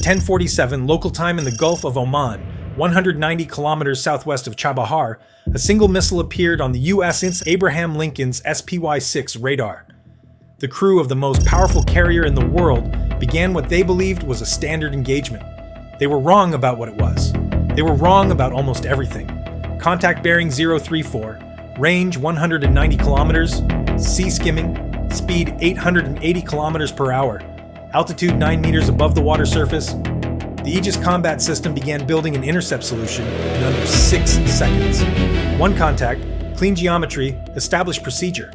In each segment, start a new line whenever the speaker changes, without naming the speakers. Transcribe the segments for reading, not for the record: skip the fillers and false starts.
10:47 local time in the Gulf of Oman, 190 kilometers southwest of Chabahar, a single missile appeared on the USS Abraham Lincoln's SPY-6 radar. The crew of the most powerful carrier in the world began what they believed was a standard engagement. They were wrong about what it was. They were wrong about almost everything. Contact bearing 034, range 190 kilometers, sea skimming, speed 880 kilometers per hour, altitude 9 meters above the water surface. The Aegis combat system began building an intercept solution in under 6 seconds. One contact, clean geometry, established procedure.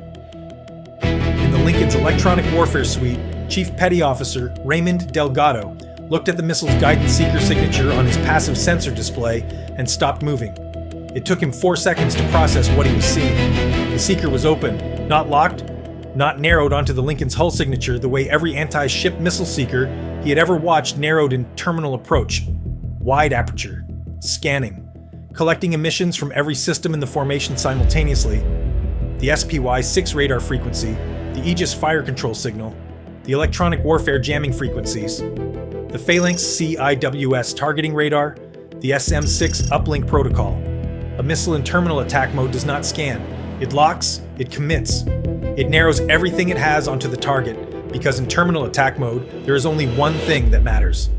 In the Lincoln's electronic warfare suite, Chief Petty Officer Raymond Delgado looked at the missile's guidance seeker signature on his passive sensor display and stopped moving. It took him 4 seconds to process what he was seeing. The seeker was open, not locked, not narrowed onto the Lincoln's hull signature the way every anti-ship missile seeker he had ever watched narrowed in terminal approach. Wide aperture, scanning, collecting emissions from every system in the formation simultaneously. The SPY-6 radar frequency, the Aegis fire control signal, the electronic warfare jamming frequencies, the Phalanx CIWS targeting radar, the SM-6 uplink protocol. A missile in terminal attack mode does not scan. It locks, it commits. It narrows everything it has onto the target, because in terminal attack mode, there is only one thing that matters: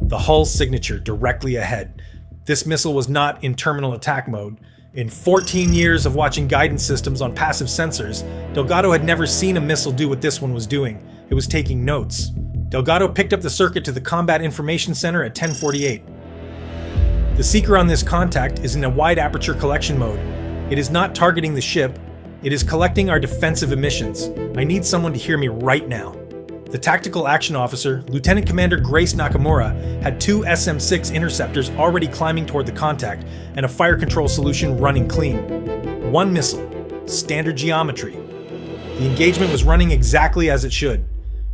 the hull signature directly ahead. This missile was not in terminal attack mode. In 14 years of watching guidance systems on passive sensors, Delgado had never seen a missile do what this one was doing. It was taking notes. Delgado picked up the circuit to the Combat Information Center at 10:48. The seeker on this contact is in a wide aperture collection mode. It is not targeting the ship. It is collecting our defensive emissions. I need someone to hear me right now. The Tactical Action Officer, Lieutenant Commander Grace Nakamura, had 2 SM-6 interceptors already climbing toward the contact and a fire control solution running clean. One missile, standard geometry. The engagement was running exactly as it should.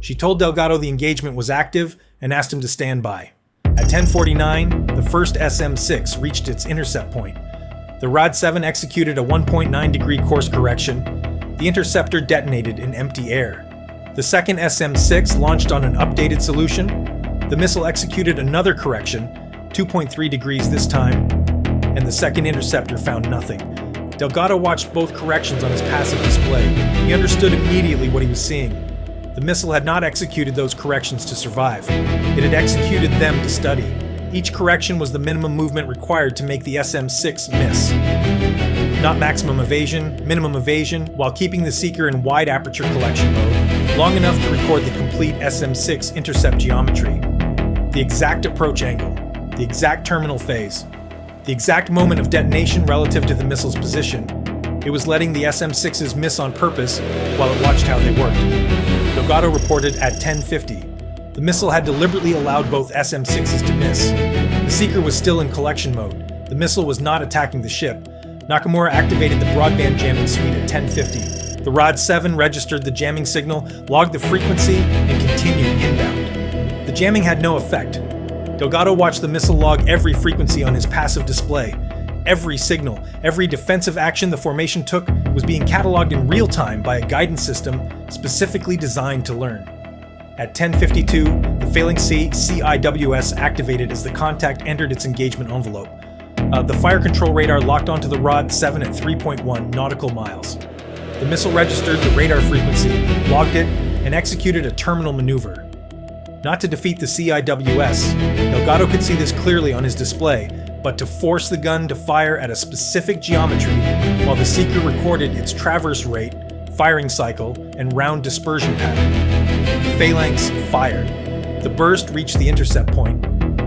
She told Delgado the engagement was active and asked him to stand by. At 10:49, the first SM-6 reached its intercept point. The Rod 7 executed a 1.9 degree course correction. The interceptor detonated in empty air. The second SM-6 launched on an updated solution. The missile executed another correction, 2.3 degrees this time, and the second interceptor found nothing. Delgado watched both corrections on his passive display. He understood immediately what he was seeing. The missile had not executed those corrections to survive. It had executed them to study. Each correction was the minimum movement required to make the SM-6 miss. Not maximum evasion, minimum evasion, while keeping the seeker in wide aperture collection mode, long enough to record the complete SM-6 intercept geometry. The exact approach angle, the exact terminal phase, the exact moment of detonation relative to the missile's position. It was letting the SM-6s miss on purpose while it watched how they worked. Delgado reported at 10:50. The missile had deliberately allowed both SM-6s to miss. The seeker was still in collection mode. The missile was not attacking the ship. Nakamura activated the broadband jamming suite at 10:50. The Rod 7 registered the jamming signal, logged the frequency, and continued inbound. The jamming had no effect. Delgado watched the missile log every frequency on his passive display. Every signal, every defensive action the formation took was being cataloged in real time by a guidance system specifically designed to learn. At 10:52, the Phalanx CIWS activated as the contact entered its engagement envelope. The fire control radar locked onto the Rod 7 at 3.1 nautical miles. The missile registered the radar frequency, logged it, and executed a terminal maneuver. Not to defeat the CIWS, Delgado could see this clearly on his display, but to force the gun to fire at a specific geometry while the seeker recorded its traverse rate, firing cycle, and round dispersion pattern. The Phalanx fired. The burst reached the intercept point.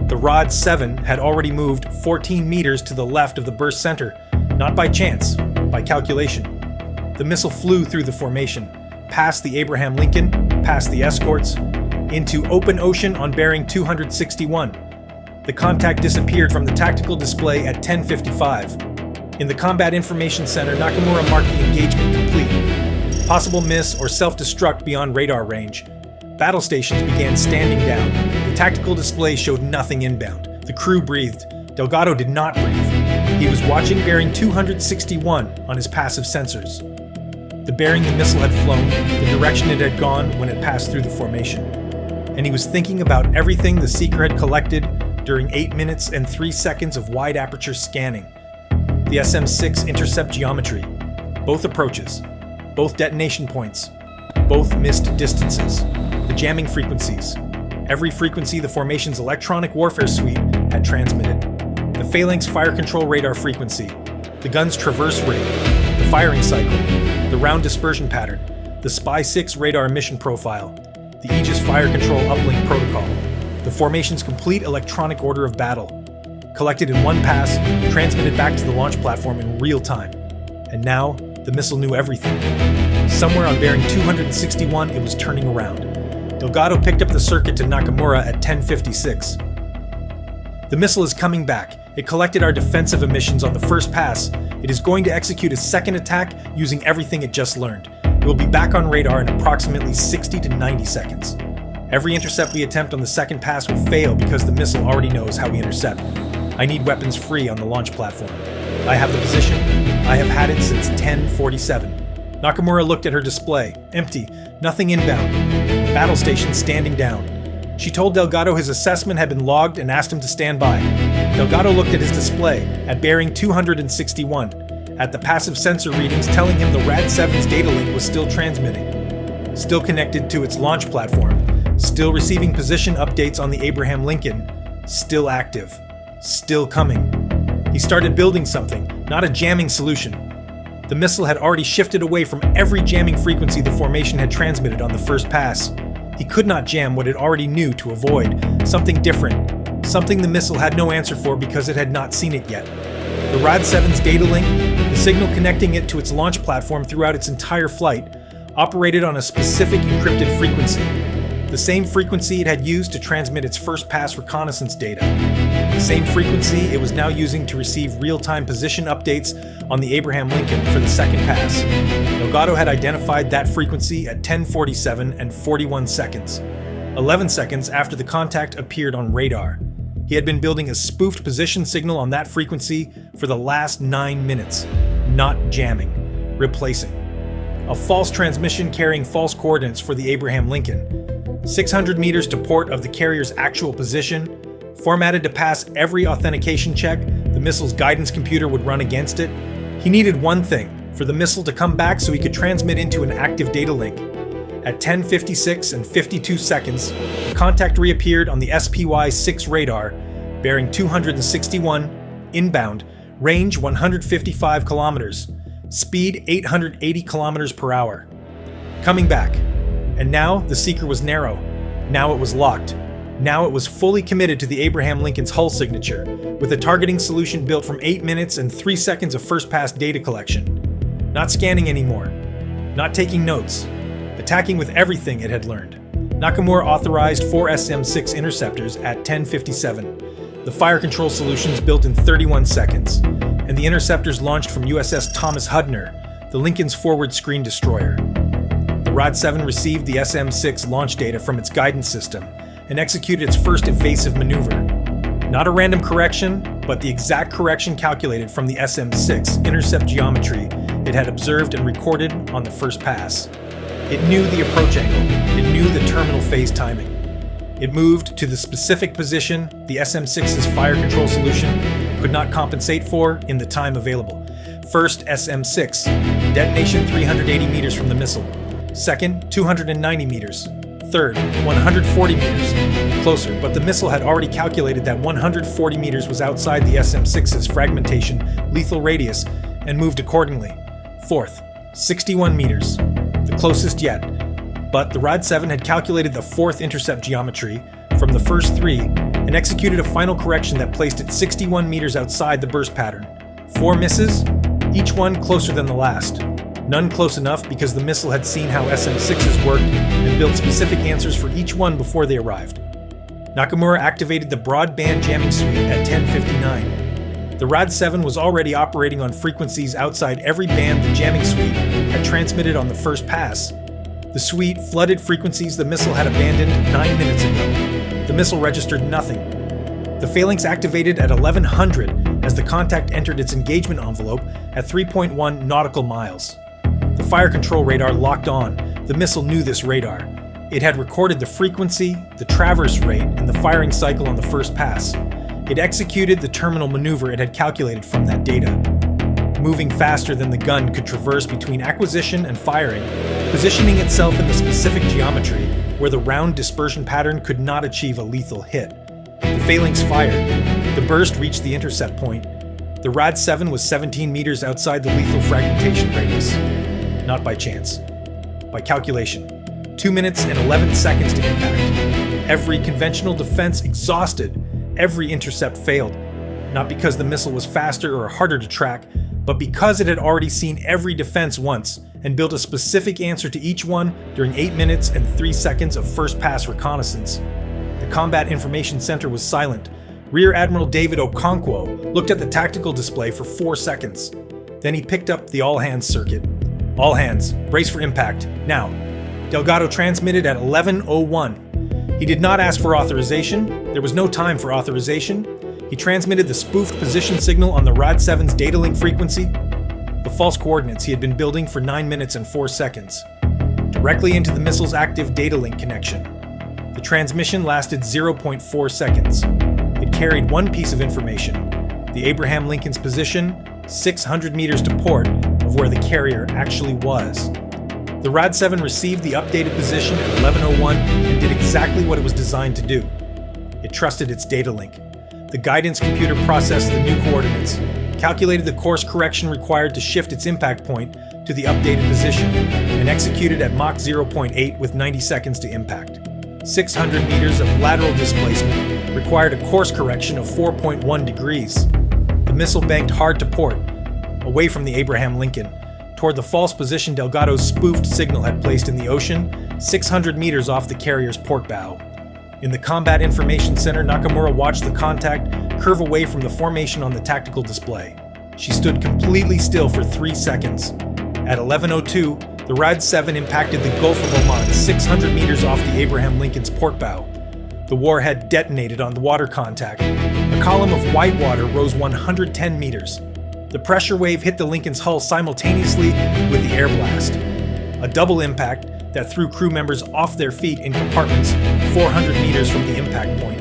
The Rod 7 had already moved 14 meters to the left of the burst center, not by chance, by calculation. The missile flew through the formation, past the Abraham Lincoln, past the escorts, into open ocean on bearing 261. The contact disappeared from the tactical display at 10:55. In the Combat Information Center, Nakamura marked the engagement complete. Possible miss or self-destruct beyond radar range. Battle stations began standing down. The tactical display showed nothing inbound. The crew breathed. Delgado did not breathe. He was watching bearing 261 on his passive sensors. The bearing the missile had flown, the direction it had gone when it passed through the formation. and he was thinking about everything the seeker had collected during 8 minutes and 3 seconds of wide-aperture scanning. The SM-6 intercept geometry, both approaches, both detonation points, both missed distances, the jamming frequencies, every frequency the formation's electronic warfare suite had transmitted, the Phalanx fire control radar frequency, the gun's traverse rate, the firing cycle, the round dispersion pattern, the SPY-6 radar emission profile, the Aegis fire control uplink protocol, the formation's complete electronic order of battle, collected in one pass, transmitted back to the launch platform in real time. And now, the missile knew everything. Somewhere on bearing 261, it was turning around. Delgado picked up the circuit to Nakamura at 10:56. The missile is coming back. It collected our defensive emissions on the first pass. It is going to execute a second attack using everything it just learned. It will be back on radar in approximately 60 to 90 seconds. Every intercept we attempt on the second pass will fail because the missile already knows how we intercept. I need weapons free on the launch platform. I have the position. I have had it since 10:47. Nakamura looked at her display. Empty. Nothing inbound. Battle station standing down. She told Delgado his assessment had been logged and asked him to stand by. Delgado looked at his display, at bearing 261, at the passive sensor readings telling him the RAD-7's data link was still transmitting. Still connected to its launch platform. Still receiving position updates on the Abraham Lincoln. Still active. Still coming. He started building something, not a jamming solution. The missile had already shifted away from every jamming frequency the formation had transmitted on the first pass. He could not jam what it already knew to avoid something different, something the missile had no answer for because it had not seen it yet. The RAD-7's data link, the signal connecting it to its launch platform throughout its entire flight, operated on a specific encrypted frequency, the same frequency it had used to transmit its first pass reconnaissance data, the same frequency it was now using to receive real-time position updates on the Abraham Lincoln for the second pass. Delgado had identified that frequency at 10:47 and 41 seconds, 11 seconds after the contact appeared on radar. He had been building a spoofed position signal on that frequency for the last 9 minutes, not jamming, replacing. A false transmission carrying false coordinates for the Abraham Lincoln. 600 meters to port of the carrier's actual position, formatted to pass every authentication check the missile's guidance computer would run against it. He needed one thing, for the missile to come back so he could transmit into an active data link. At 10:56 and 52 seconds, the contact reappeared on the SPY-6 radar, bearing 261, inbound, range 155 kilometers, speed 880 kilometers per hour. Coming back. And now the seeker was narrow. Now it was locked. Now it was fully committed to the Abraham Lincoln's hull signature, with a targeting solution built from 8 minutes and 3 seconds of first-pass data collection. Not scanning anymore. Not taking notes. Attacking with everything it had learned. Nakamura authorized 4 SM-6 interceptors at 10:57. The fire control solutions built in 31 seconds. And the interceptors launched from USS Thomas Hudner, the Lincoln's forward screen destroyer. The RAD-7 received the SM-6 launch data from its guidance system and executed its first evasive maneuver. Not a random correction, but the exact correction calculated from the SM-6 intercept geometry it had observed and recorded on the first pass. It knew the approach angle. It knew the terminal phase timing. It moved to the specific position the SM-6's fire control solution could not compensate for in the time available. First, SM-6, detonation 380 meters from the missile. Second, 290 meters. Third, 140 meters. Closer, but the missile had already calculated that 140 meters was outside the SM-6's fragmentation lethal radius and moved accordingly. Fourth, 61 meters. The closest yet. But the RAD-7 had calculated the fourth intercept geometry from the first 3 and executed a final correction that placed it 61 meters outside the burst pattern. 4 misses, each one closer than the last. None close enough because the missile had seen how SM-6s worked and built specific answers for each one before they arrived. Nakamura activated the broadband jamming suite at 10:59. The RAD-7 was already operating on frequencies outside every band the jamming suite had transmitted on the first pass. The suite flooded frequencies the missile had abandoned 9 minutes ago. The missile registered nothing. The Phalanx activated at 1100 as the contact entered its engagement envelope at 3.1 nautical miles. The fire control radar locked on. The missile knew this radar. It had recorded the frequency, the traverse rate, and the firing cycle on the first pass. It executed the terminal maneuver it had calculated from that data, moving faster than the gun could traverse between acquisition and firing, positioning itself in the specific geometry where the round dispersion pattern could not achieve a lethal hit. The Phalanx fired. The burst reached the intercept point. The RAD-7 was 17 meters outside the lethal fragmentation radius. Not by chance. By calculation. 2 minutes and 11 seconds to impact. Every conventional defense exhausted. Every intercept failed. Not because the missile was faster or harder to track, but because it had already seen every defense once and built a specific answer to each one during 8 minutes and 3 seconds of first pass reconnaissance. The Combat Information Center was silent. Rear Admiral David Okonkwo looked at the tactical display for 4 seconds. Then he picked up the all-hands circuit. All hands, brace for impact, now. Delgado transmitted at 11:01. He did not ask for authorization. There was no time for authorization. He transmitted the spoofed position signal on the RAD-7's data link frequency, the false coordinates he had been building for 9 minutes and 4 seconds, directly into the missile's active data link connection. The transmission lasted 0.4 seconds. It carried one piece of information, the Abraham Lincoln's position, 600 meters to port of where the carrier actually was. The RAD-7 received the updated position at 11:01 and did exactly what it was designed to do. It trusted its data link. The guidance computer processed the new coordinates, calculated the course correction required to shift its impact point to the updated position, and executed at Mach 0.8 with 90 seconds to impact. 600 meters of lateral displacement required a course correction of 4.1 degrees. The missile banked hard to port, away from the Abraham Lincoln, toward the false position Delgado's spoofed signal had placed in the ocean, 600 meters off the carrier's port bow. In the Combat Information Center, Nakamura watched the contact curve away from the formation on the tactical display. She stood completely still for 3 seconds. At 11:02, the RAD-7 impacted the Gulf of Oman 600 meters off the Abraham Lincoln's port bow. The warhead detonated on the water contact. A column of white water rose 110 meters. The pressure wave hit the Lincoln's hull simultaneously with the air blast. A double impact that threw crew members off their feet in compartments 400 meters from the impact point,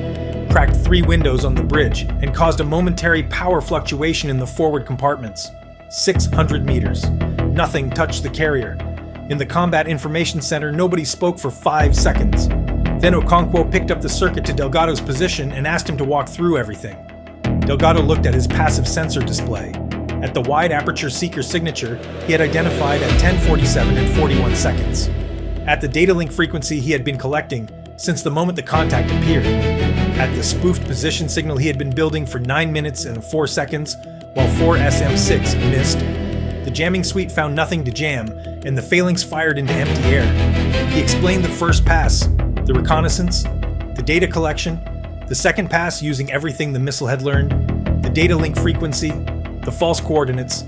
cracked 3 windows on the bridge, and caused a momentary power fluctuation in the forward compartments. 600 meters. Nothing touched the carrier. In the Combat Information Center, nobody spoke for 5 seconds. Then Okonkwo picked up the circuit to Delgado's position and asked him to walk through everything. Delgado looked at his passive sensor display. At the wide-aperture seeker signature, he had identified at 10:47 and 41 seconds. At the data link frequency he had been collecting since the moment the contact appeared. At the spoofed position signal he had been building for 9 minutes and 4 seconds, while 4 SM-6 missed. The jamming suite found nothing to jam, and the Phalanx fired into empty air. He explained the first pass, the reconnaissance, the data collection, the second pass using everything the missile had learned, the data link frequency, the false coordinates,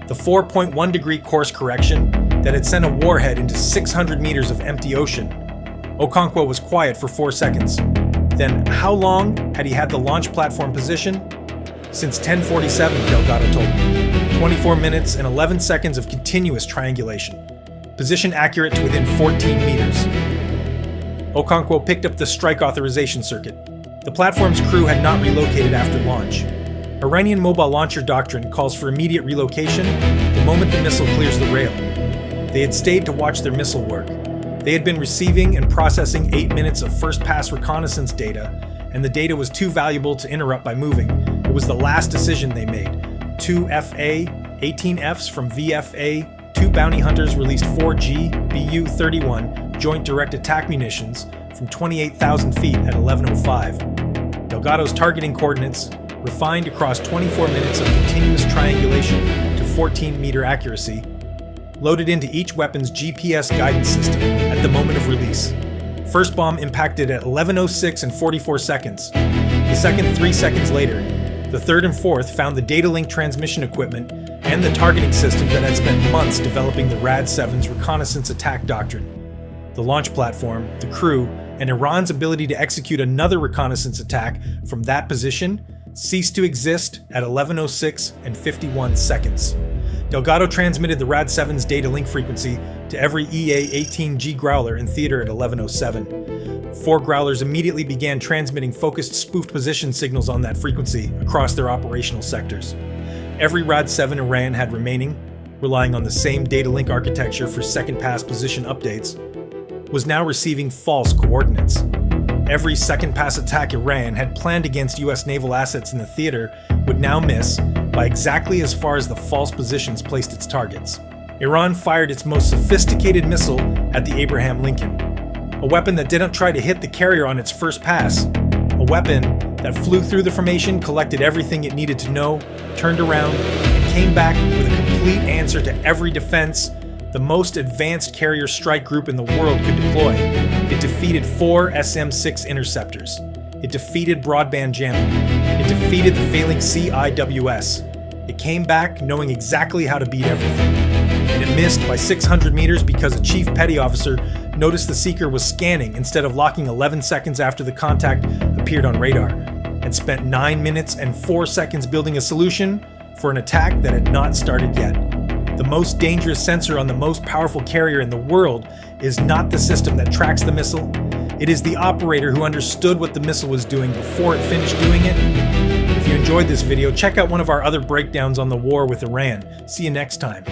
the 4.1 degree course correction that had sent a warhead into 600 meters of empty ocean. Okonkwo was quiet for 4 seconds. Then, how long had he had the launch platform position? Since 10:47, Delgado told him. 24 minutes and 11 seconds of continuous triangulation. Position accurate to within 14 meters. Okonkwo picked up the strike authorization circuit. The platform's crew had not relocated after launch. Iranian mobile launcher doctrine calls for immediate relocation the moment the missile clears the rail. They had stayed to watch their missile work. They had been receiving and processing 8 minutes of first-pass reconnaissance data, and the data was too valuable to interrupt by moving. It was the last decision they made. 2 FA, 18 Fs from VFA, 2 bounty hunters released 4G BU-31 joint direct attack munitions from 28,000 feet at 11:05. Delgado's targeting coordinates refined across 24 minutes of continuous triangulation to 14-meter accuracy, loaded into each weapon's GPS guidance system at the moment of release. First bomb impacted at 11:06 and 44 seconds. The second 3 seconds later. The third and fourth found the data link transmission equipment and the targeting system that had spent months developing the RAD-7's reconnaissance-attack doctrine. The launch platform, the crew, and Iran's ability to execute another reconnaissance attack from that position ceased to exist at 11:06 and 51 seconds. Delgado transmitted the RAD-7's data link frequency to every EA-18G Growler in theater at 11:07. 4 Growlers immediately began transmitting focused spoofed position signals on that frequency across their operational sectors. Every RAD-7 Iran had remaining, relying on the same data link architecture for second-pass position updates, was now receiving false coordinates. Every second-pass attack Iran had planned against US naval assets in the theater would now miss by exactly as far as the false positions placed its targets. Iran fired its most sophisticated missile at the Abraham Lincoln, a weapon that didn't try to hit the carrier on its first pass, a weapon that flew through the formation, collected everything it needed to know, turned around, and came back with a complete answer to every defense the most advanced carrier strike group in the world could deploy. It defeated 4 SM-6 interceptors. It defeated broadband jamming. It defeated the Phalanx CIWS. It came back knowing exactly how to beat everything. And it missed by 600 meters because a chief petty officer noticed the seeker was scanning instead of locking 11 seconds after the contact appeared on radar, and spent 9 minutes and 4 seconds building a solution for an attack that had not started yet. The most dangerous sensor on the most powerful carrier in the world is not the system that tracks the missile. It is the operator who understood what the missile was doing before it finished doing it. If you enjoyed this video, check out one of our other breakdowns on the war with Iran. See you next time.